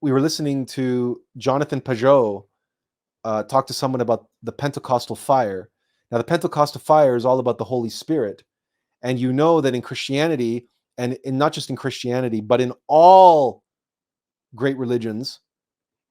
we were listening to Jonathan Pajot talk to someone about the Pentecostal fire. Now, the Pentecostal fire is all about the Holy Spirit. And you know that in Christianity, and not just in Christianity, but in all great religions,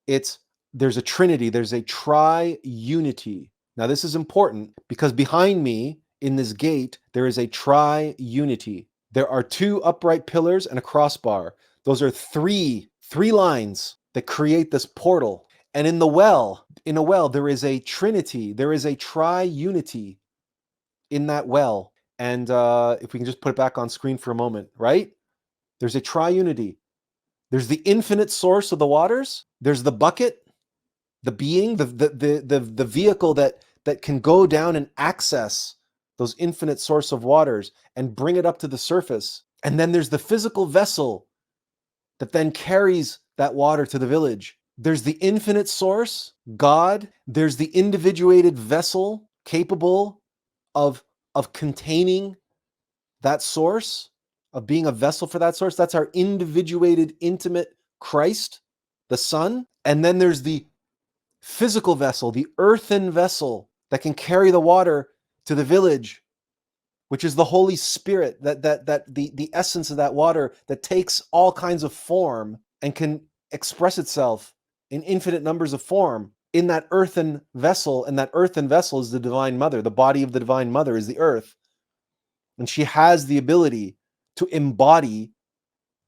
there's a trinity, there's a tri-unity. Now, this is important because behind me in this gate, there is a tri-unity. There are two upright pillars and a crossbar. Those are three lines that create this portal. And in a well, there is a trinity, there is a tri-unity in that well. And if we can just put it back on screen for a moment, right? There's a tri-unity. There's the infinite source of the waters. There's the bucket, the being, the vehicle that can go down and access those infinite source of waters and bring it up to the surface. And then there's the physical vessel that then carries that water to the village. There's the infinite source, God. There's the individuated vessel capable of containing that source, of being a vessel for that source. That's our individuated, intimate Christ, the Son. And then there's the physical vessel, the earthen vessel that can carry the water to the village, which is the Holy Spirit, that the essence of that water that takes all kinds of form and can express itself in infinite numbers of form in that earthen vessel. And that earthen vessel is the Divine Mother. The body of the Divine Mother is the earth. And she has the ability to embody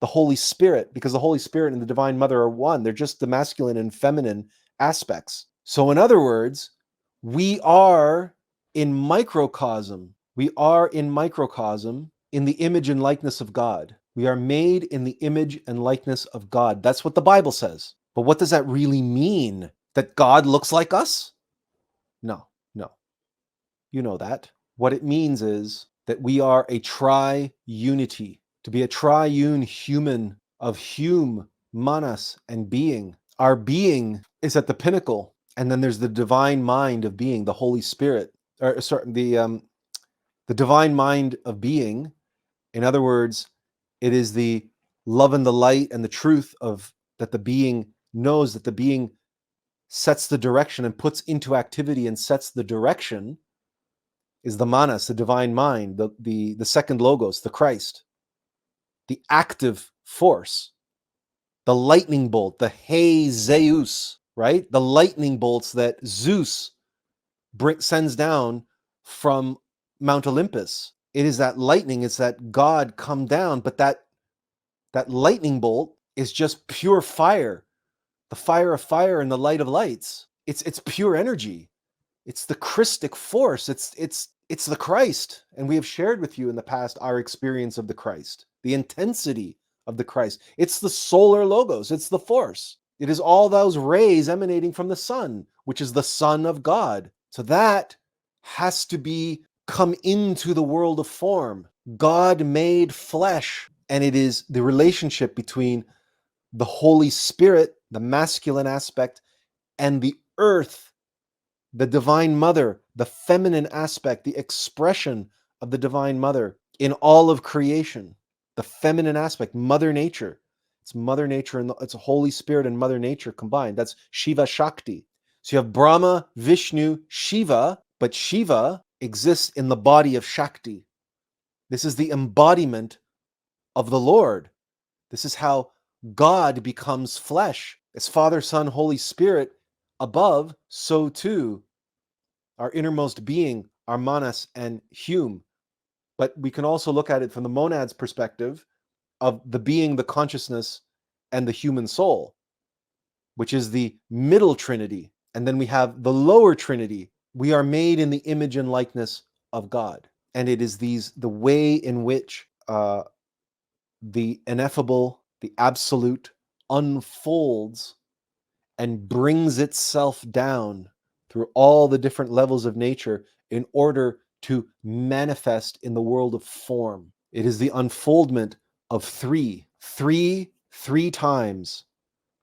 the Holy Spirit, because the Holy Spirit and the Divine Mother are one. They're just the masculine and feminine aspects. So in other words, we are in microcosm. We are in microcosm in the image and likeness of God. We are made in the image and likeness of God. That's what the Bible says. But what does that really mean? That God looks like us? No. You know that. What it means is that we are a tri-unity. To be a triune human of Hume, Manas, and being. Our being is at the pinnacle, and then there's the divine mind of being, the Holy Spirit, or sorry, the divine mind of being. In other words, it is the love and the light and the truth of that the being knows, that the being sets the direction and puts into activity and sets the direction, is the Manas, the divine mind, the second logos, the Christ, the active force, the lightning bolt, the Hey Zeus, right? The lightning bolts that Zeus sends down from Mount Olympus. It is that lightning, it's that God come down, but that lightning bolt is just pure fire, the fire of fire and the light of lights. It's pure energy. It's the Christic force. It's the Christ. And we have shared with you in the past our experience of the Christ, the intensity of the Christ. It's the solar logos. It's the force. It is all those rays emanating from the sun, which is the Son of God. So that has to come into the world of form. God made flesh. And it is the relationship between the Holy Spirit, the masculine aspect, and the earth, the Divine Mother, the feminine aspect, the expression of the Divine Mother in all of creation, the feminine aspect, Mother Nature. It's Mother Nature and it's Holy Spirit and Mother Nature combined. That's Shiva Shakti. So you have Brahma, Vishnu, Shiva, but Shiva exists in the body of Shakti. This is the embodiment of the Lord. This is how God becomes flesh. As Father, Son, Holy Spirit above, so too our innermost being, our Manas and Hume. But we can also look at it from the monad's perspective of the being, the consciousness, and the human soul, which is the middle trinity. And then we have the lower trinity. We are made in the image and likeness of God. And it is the way in which the ineffable, the absolute unfolds and brings itself down through all the different levels of nature in order to manifest in the world of form. It is the unfoldment of three times.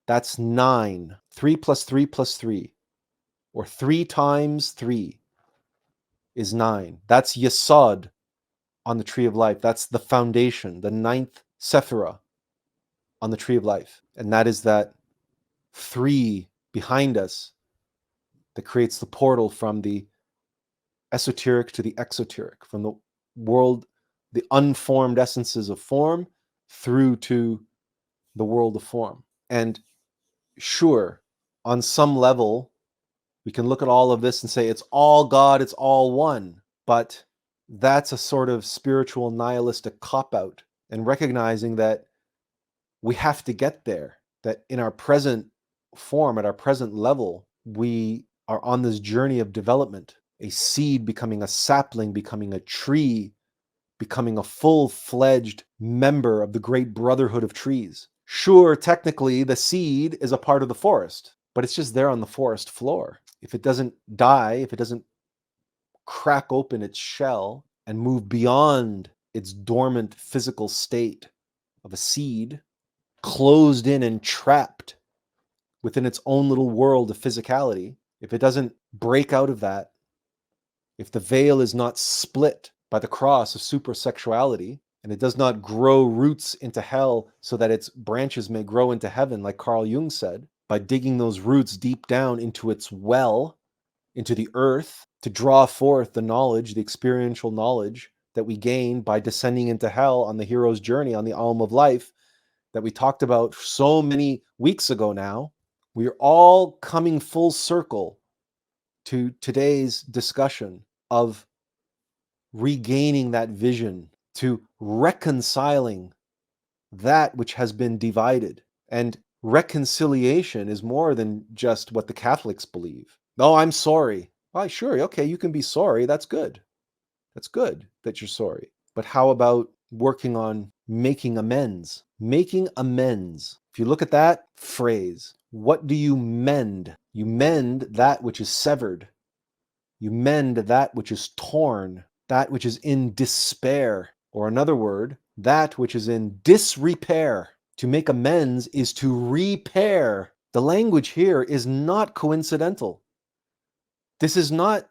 That's 9. 3 plus 3 plus 3, or 3 times 3 is 9. That's Yesod on the tree of life. That's the foundation, the 9th Sephirah on the tree of life. And that is that three behind us that creates the portal from the esoteric to the exoteric, from the world, the unformed essences of form, through to the world of form. And sure, on some level, we can look at all of this and say it's all God, it's all one. But that's a sort of spiritual nihilistic cop-out, and recognizing that we have to get there, that in our present form, at our present level, we are on this journey of development, a seed becoming a sapling, becoming a tree, becoming a full-fledged member of the great brotherhood of trees. Sure, technically, the seed is a part of the forest, but it's just there on the forest floor. If it doesn't die, if it doesn't crack open its shell and move beyond its dormant physical state of a seed, closed in and trapped within its own little world of physicality, if it doesn't break out of that, if the veil is not split by the cross of supersexuality, and it does not grow roots into hell so that its branches may grow into heaven, like Carl Jung said, by digging those roots deep down into its well, into the earth, to draw forth the knowledge, the experiential knowledge that we gain by descending into hell on the hero's journey, on the Alm of Life, that we talked about so many weeks ago now. We are all coming full circle to today's discussion of regaining that vision, to reconciling that which has been divided. And reconciliation is more than just what the Catholics believe. Oh, I'm sorry. Why, sure, okay, you can be sorry. That's good. That's good that you're sorry. But how about working on making amends? Making amends. If you look at that phrase, what do you mend? You mend that which is severed. You mend that which is torn, that which is in despair, or another word, that which is in disrepair. To make amends is to repair. The language here is not coincidental. This is not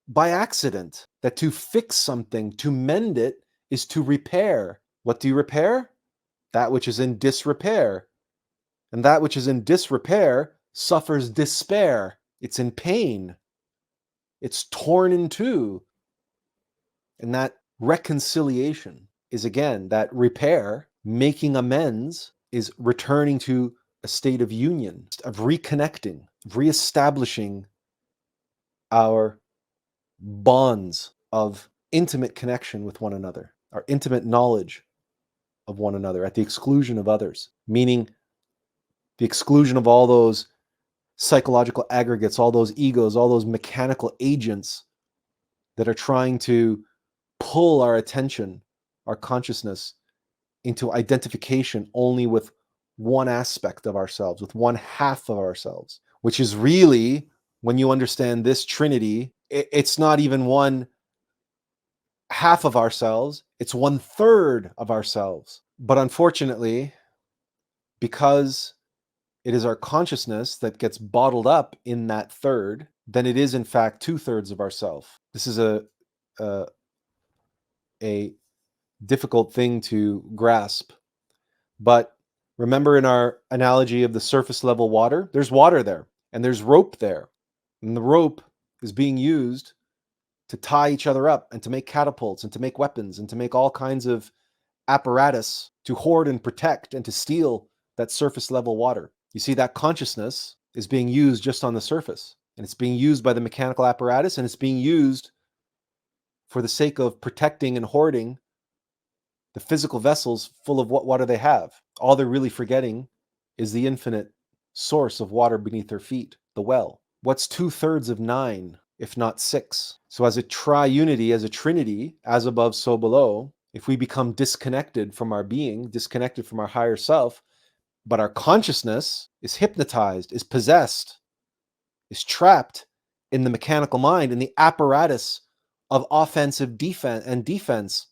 by accident, that to fix something, to mend it, is to repair. What do you repair? That which is in disrepair. And that which is in disrepair suffers despair. It's in pain. It's torn in two. And that reconciliation is, again, that repair. Making amends is returning to a state of union, of reconnecting, of reestablishing our bonds of intimate connection with one another, our intimate knowledge of one another at the exclusion of others, meaning the exclusion of all those psychological aggregates, all those egos, all those mechanical agents that are trying to pull our attention, our consciousness, into identification only with one aspect of ourselves, with one half of ourselves, which is really, when you understand this trinity, it's not even one half of ourselves, it's 1/3 of ourselves. But unfortunately, because it is our consciousness that gets bottled up in that third, then it is in fact 2/3 of ourself. This is a difficult thing to grasp. But remember, in our analogy of the surface level water, there's water there and there's rope there. And the rope is being used to tie each other up and to make catapults and to make weapons and to make all kinds of apparatus to hoard and protect and to steal that surface level water. You see, that consciousness is being used just on the surface, and it's being used by the mechanical apparatus, and it's being used for the sake of protecting and hoarding the physical vessels full of what water they have. All they're really forgetting is the infinite source of water beneath their feet, the well. What's 2/3 of 9, if not 6? So as a triunity, as a trinity, as above, so below, if we become disconnected from our being, disconnected from our higher self, but our consciousness is hypnotized, is possessed, is trapped in the mechanical mind, in the apparatus of offensive defense,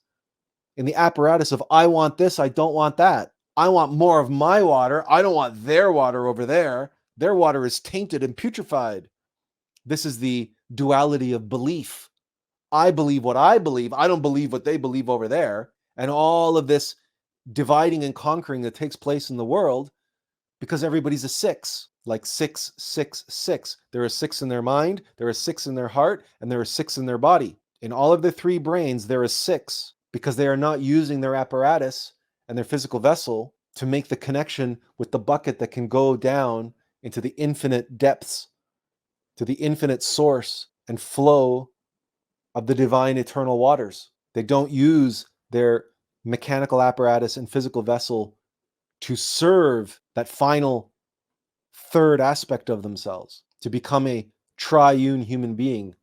in the apparatus of I want this, I don't want that. I want more of my water. I don't want their water over there. Their water is tainted and putrefied. This is the duality of belief. I believe what I believe. I don't believe what they believe over there. And all of this dividing and conquering that takes place in the world because everybody's a six, like 666. There are six in their mind, there are six in their heart, and there are six in their body. In all of their three brains, there is six, because they are not using their apparatus and their physical vessel to make the connection with the bucket that can go down into the infinite depths, to the infinite source and flow of the divine eternal waters. They don't use their mechanical apparatus and physical vessel to serve that final third aspect of themselves, to become a triune human being,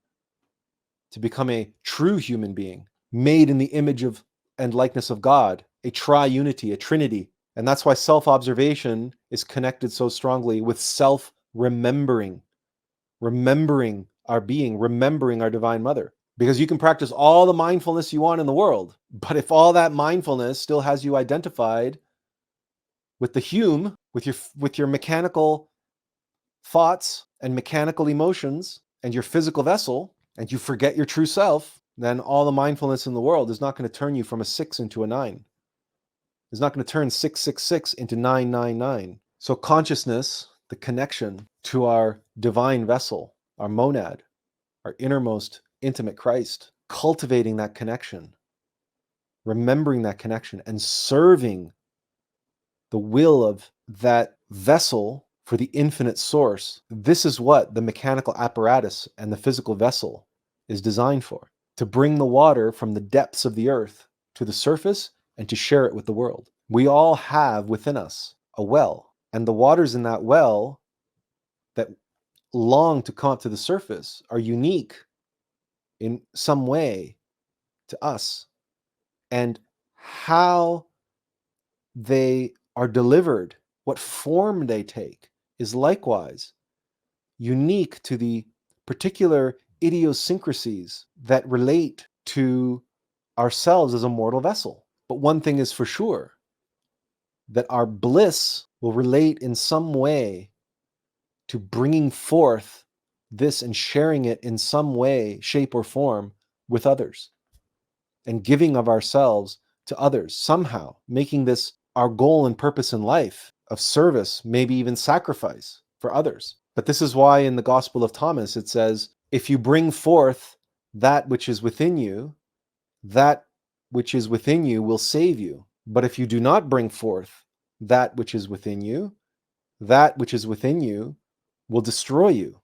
to become a true human being, made in the image of and likeness of God, a triunity, a trinity. And that's why self-observation is connected so strongly with self-remembering, remembering our being, remembering our Divine Mother. Because you can practice all the mindfulness you want in the world, but if all that mindfulness still has you identified with the Hume, with your mechanical thoughts and mechanical emotions and your physical vessel, and you forget your true self, then all the mindfulness in the world is not going to turn you from a 6 into a 9. It's not going to turn 666 into 999. So consciousness, the connection to our divine vessel, our monad, our innermost intimate Christ, cultivating that connection, remembering that connection, and serving the will of that vessel for the infinite source. This is what the mechanical apparatus and the physical vessel is designed for, to bring the water from the depths of the earth to the surface and to share it with the world. We all have within us a well, and the waters in that well that long to come up to the surface are unique in some way to us. And how they are delivered, what form they take, is likewise unique to the particular idiosyncrasies that relate to ourselves as a mortal vessel. But one thing is for sure, that our bliss will relate in some way to bringing forth this and sharing it in some way, shape, or form with others, and giving of ourselves to others, somehow making this our goal and purpose in life, of service, maybe even sacrifice for others. But this is why in the Gospel of Thomas it says, if you bring forth that which is within you, that which is within you will save you. But if you do not bring forth that which is within you, that which is within you will destroy you.